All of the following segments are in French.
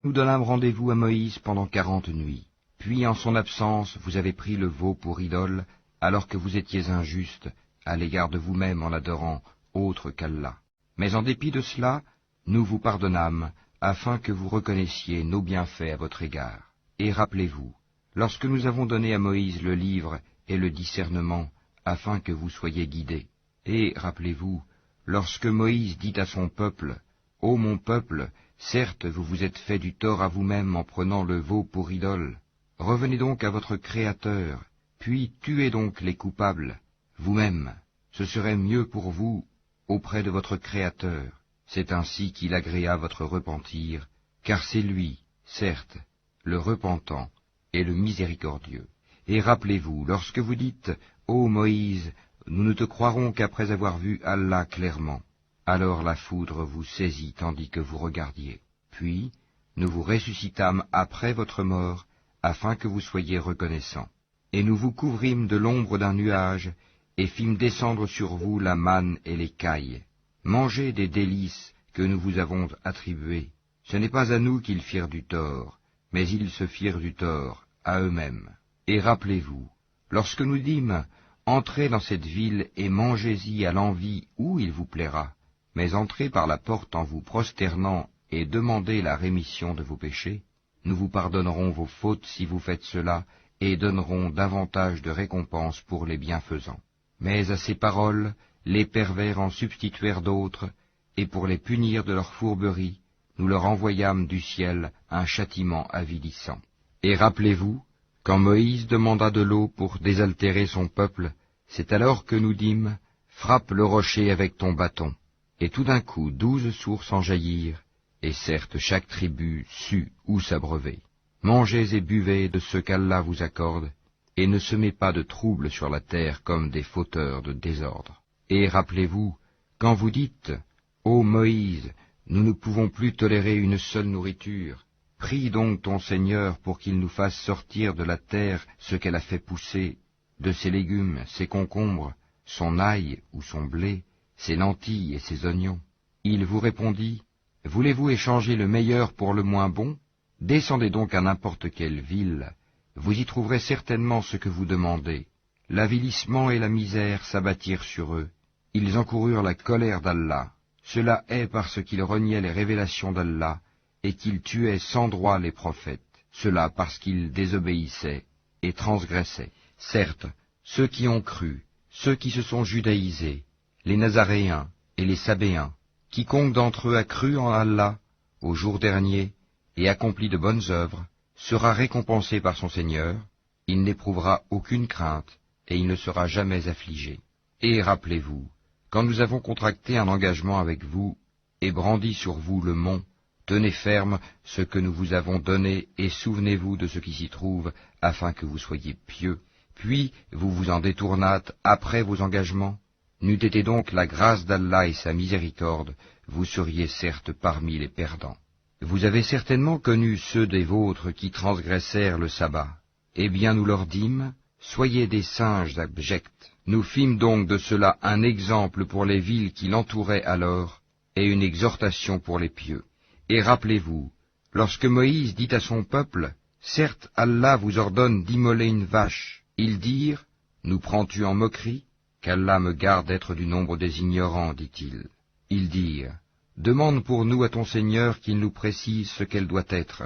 Nous donnâmes rendez-vous à Moïse pendant 40 nuits. Puis, en son absence, vous avez pris le veau pour idole, alors que vous étiez injustes à l'égard de vous-même en adorant autre qu'Allah. Mais en dépit de cela, nous vous pardonnâmes, afin que vous reconnaissiez nos bienfaits à votre égard. Et rappelez-vous, lorsque nous avons donné à Moïse le livre et le discernement, afin que vous soyez guidés. Et rappelez-vous, lorsque Moïse dit à son peuple, « Ô mon peuple, certes vous vous êtes fait du tort à vous-même en prenant le veau pour idole. Revenez donc à votre Créateur, puis tuez donc les coupables, vous-même. Ce serait mieux pour vous auprès de votre Créateur. C'est ainsi qu'il agréa votre repentir, car c'est lui, certes, le repentant et le miséricordieux. Et rappelez-vous, lorsque vous dites, « Ô Moïse, nous ne te croirons qu'après avoir vu Allah clairement. » Alors la foudre vous saisit tandis que vous regardiez. Puis, nous vous ressuscitâmes après votre mort, afin que vous soyez reconnaissants. Et nous vous couvrîmes de l'ombre d'un nuage, et fîmes descendre sur vous la manne et les cailles. Mangez des délices que nous vous avons attribuées. Ce n'est pas à nous qu'ils firent du tort, mais ils se firent du tort à eux-mêmes. Et rappelez-vous, lorsque nous dîmes, entrez dans cette ville et mangez-y à l'envi où il vous plaira, mais entrez par la porte en vous prosternant et demandez la rémission de vos péchés. Nous vous pardonnerons vos fautes si vous faites cela, et donnerons davantage de récompenses pour les bienfaisants. Mais à ces paroles, les pervers en substituèrent d'autres, et pour les punir de leur fourberie, nous leur envoyâmes du ciel un châtiment avilissant. Et rappelez-vous, quand Moïse demanda de l'eau pour désaltérer son peuple, c'est alors que nous dîmes, « Frappe le rocher avec ton bâton. » Et tout d'un coup 12 sources en jaillirent, et certes chaque tribu sut où s'abreuver. Mangez et buvez de ce qu'Allah vous accorde, et ne semez pas de trouble sur la terre comme des fauteurs de désordre. Et rappelez-vous, quand vous dites, « Ô Moïse, nous ne pouvons plus tolérer une seule nourriture, prie donc ton Seigneur pour qu'il nous fasse sortir de la terre ce qu'elle a fait pousser, de ses légumes, ses concombres, son ail ou son blé, ses lentilles et ses oignons. » Il vous répondit, « Voulez-vous échanger le meilleur pour le moins bon? Descendez donc à n'importe quelle ville, vous y trouverez certainement ce que vous demandez. » L'avilissement et la misère s'abattirent sur eux. Ils encoururent la colère d'Allah. Cela est parce qu'ils reniaient les révélations d'Allah et qu'ils tuaient sans droit les prophètes. Cela parce qu'ils désobéissaient et transgressaient. Certes, ceux qui ont cru, ceux qui se sont judaïsés, les Nazaréens et les Sabéens, quiconque d'entre eux a cru en Allah au jour dernier et accompli de bonnes œuvres, sera récompensé par son Seigneur, il n'éprouvera aucune crainte et il ne sera jamais affligé. Et rappelez-vous, quand nous avons contracté un engagement avec vous et brandi sur vous le mont, tenez ferme ce que nous vous avons donné et souvenez-vous de ce qui s'y trouve, afin que vous soyez pieux. Puis vous vous en détournâtes après vos engagements. N'eût été donc la grâce d'Allah et sa miséricorde, vous seriez certes parmi les perdants. Vous avez certainement connu ceux des vôtres qui transgressèrent le sabbat. Eh bien nous leur dîmes, soyez des singes abjects. Nous fîmes donc de cela un exemple pour les villes qui l'entouraient alors, et une exhortation pour les pieux. Et rappelez-vous, lorsque Moïse dit à son peuple, « Certes, Allah vous ordonne d'immoler une vache », ils dirent, « Nous prends-tu en moquerie ?» Qu'Allah me garde d'être du nombre des ignorants, dit-il. Ils dirent, « Demande pour nous à ton Seigneur qu'il nous précise ce qu'elle doit être. »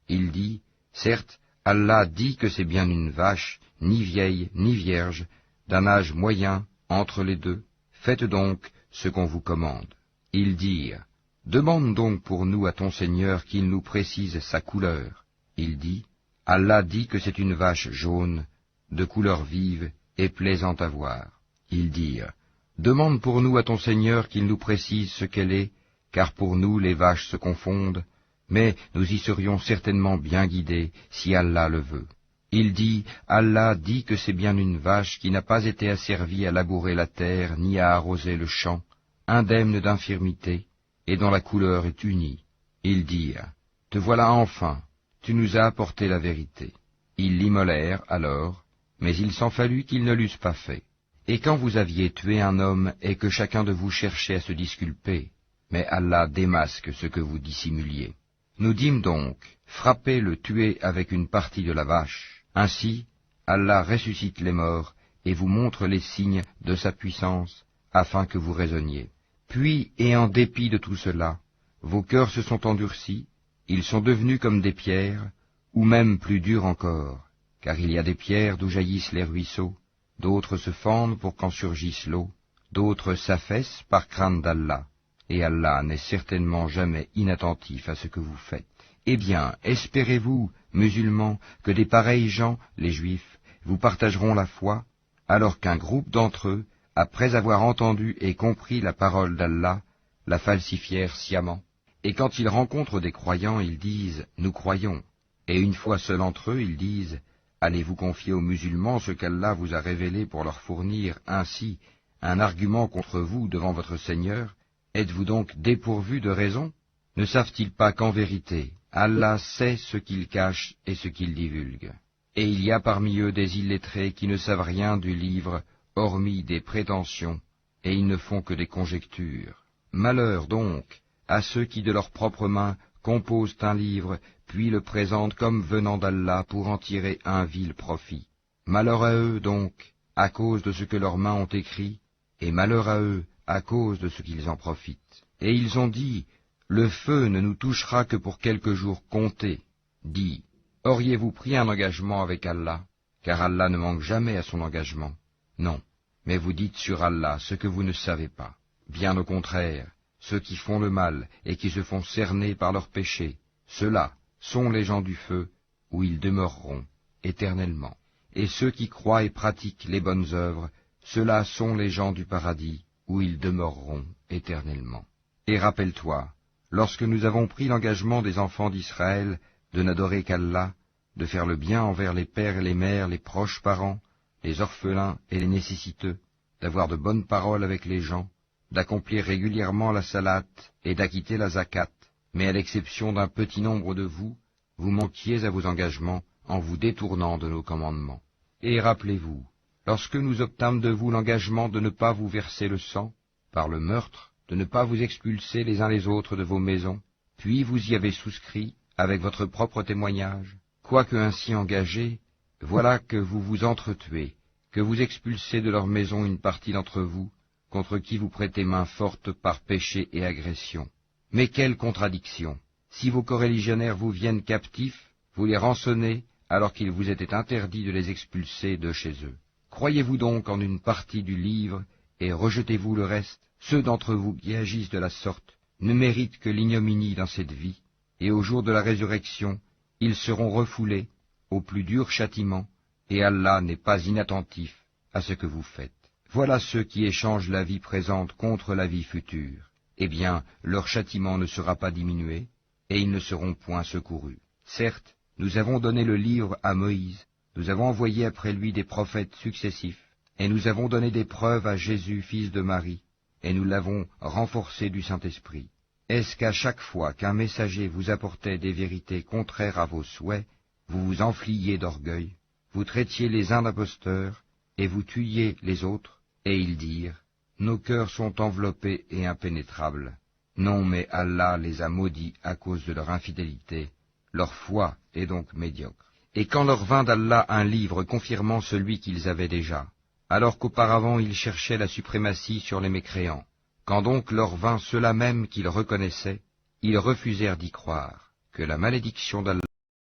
Il dit, « Certes, Allah dit que c'est bien une vache, ni vieille, ni vierge, d'un âge moyen, entre les deux. Faites donc ce qu'on vous commande. » Ils dirent, « Demande donc pour nous à ton Seigneur qu'il nous précise sa couleur. » Il dit, « Allah dit que c'est une vache jaune, de couleur vive et plaisante à voir. » Ils dirent, « Demande pour nous à ton Seigneur qu'il nous précise ce qu'elle est, car pour nous les vaches se confondent, mais nous y serions certainement bien guidés si Allah le veut. » Il dit, « Allah dit que c'est bien une vache qui n'a pas été asservie à labourer la terre ni à arroser le champ, indemne d'infirmité, et dont la couleur est unie. » Ils dirent, « Te voilà enfin, tu nous as apporté la vérité. » Ils l'immolèrent alors, mais il s'en fallut qu'ils ne l'eussent pas fait. Et quand vous aviez tué un homme et que chacun de vous cherchait à se disculper, mais Allah démasque ce que vous dissimuliez. Nous dîmes donc, frappez-le, tuez avec une partie de la vache. Ainsi, Allah ressuscite les morts et vous montre les signes de sa puissance, afin que vous raisonniez. Puis, et en dépit de tout cela, vos cœurs se sont endurcis, ils sont devenus comme des pierres, ou même plus durs encore, car il y a des pierres d'où jaillissent les ruisseaux, d'autres se fendent pour qu'en surgisse l'eau, d'autres s'affaissent par crainte d'Allah, et Allah n'est certainement jamais inattentif à ce que vous faites. Eh bien, espérez-vous, musulmans, que des pareils gens, les Juifs, vous partageront la foi, alors qu'un groupe d'entre eux, après avoir entendu et compris la parole d'Allah, la falsifièrent sciemment. Et quand ils rencontrent des croyants, ils disent « Nous croyons ». Et une fois seuls entre eux, ils disent « Allez-vous confier aux musulmans ce qu'Allah vous a révélé pour leur fournir ainsi un argument contre vous devant votre Seigneur? Êtes-vous donc dépourvus de raison? Ne savent-ils pas qu'en vérité, Allah sait ce qu'ils cachent et ce qu'ils divulguent? Et il y a parmi eux des illettrés qui ne savent rien du livre, hormis des prétentions, et ils ne font que des conjectures. Malheur donc à ceux qui de leurs propres mains composent un livre, puis le présentent comme venant d'Allah pour en tirer un vil profit. Malheur à eux donc, à cause de ce que leurs mains ont écrit, et malheur à eux à cause de ce qu'ils en profitent. Et ils ont dit, le feu ne nous touchera que pour quelques jours comptés. Dis, auriez-vous pris un engagement avec Allah, car Allah ne manque jamais à son engagement? Non, mais vous dites sur Allah ce que vous ne savez pas. Bien au contraire, ceux qui font le mal et qui se font cerner par leurs péchés, ceux-là sont les gens du feu, où ils demeureront éternellement. Et ceux qui croient et pratiquent les bonnes œuvres, ceux-là sont les gens du paradis, où ils demeureront éternellement. Et rappelle-toi, lorsque nous avons pris l'engagement des enfants d'Israël de n'adorer qu'Allah, de faire le bien envers les pères et les mères, les proches parents, les orphelins et les nécessiteux, d'avoir de bonnes paroles avec les gens, d'accomplir régulièrement la salate et d'acquitter la zakat, mais à l'exception d'un petit nombre de vous, vous manquiez à vos engagements en vous détournant de nos commandements. Et rappelez-vous, lorsque nous obtîmes de vous l'engagement de ne pas vous verser le sang, par le meurtre, de ne pas vous expulser les uns les autres de vos maisons, puis vous y avez souscrit avec votre propre témoignage, quoique ainsi engagés, voilà que vous vous entretuez, que vous expulsez de leur maison une partie d'entre vous, contre qui vous prêtez main forte par péché et agression. Mais quelle contradiction! Si vos coreligionnaires vous viennent captifs, vous les rançonnez alors qu'il vous était interdit de les expulser de chez eux. Croyez-vous donc en une partie du livre et rejetez-vous le reste? Ceux d'entre vous qui agissent de la sorte ne méritent que l'ignominie dans cette vie, et au jour de la résurrection, ils seront refoulés au plus dur châtiment, et Allah n'est pas inattentif à ce que vous faites. Voilà ceux qui échangent la vie présente contre la vie future. Eh bien, leur châtiment ne sera pas diminué, et ils ne seront point secourus. Certes, nous avons donné le livre à Moïse, nous avons envoyé après lui des prophètes successifs, et nous avons donné des preuves à Jésus, fils de Marie, et nous l'avons renforcé du Saint-Esprit. Est-ce qu'à chaque fois qu'un messager vous apportait des vérités contraires à vos souhaits, vous vous enfliez d'orgueil, vous traitiez les uns d'imposteurs, et vous tuiez les autres? Et ils dirent, nos cœurs sont enveloppés et impénétrables. Non, mais Allah les a maudits à cause de leur infidélité. Leur foi est donc médiocre. Et quand leur vint d'Allah un livre confirmant celui qu'ils avaient déjà, alors qu'auparavant ils cherchaient la suprématie sur les mécréants, quand donc leur vint ceux-là même qu'ils reconnaissaient, ils refusèrent d'y croire, que la malédiction d'Allah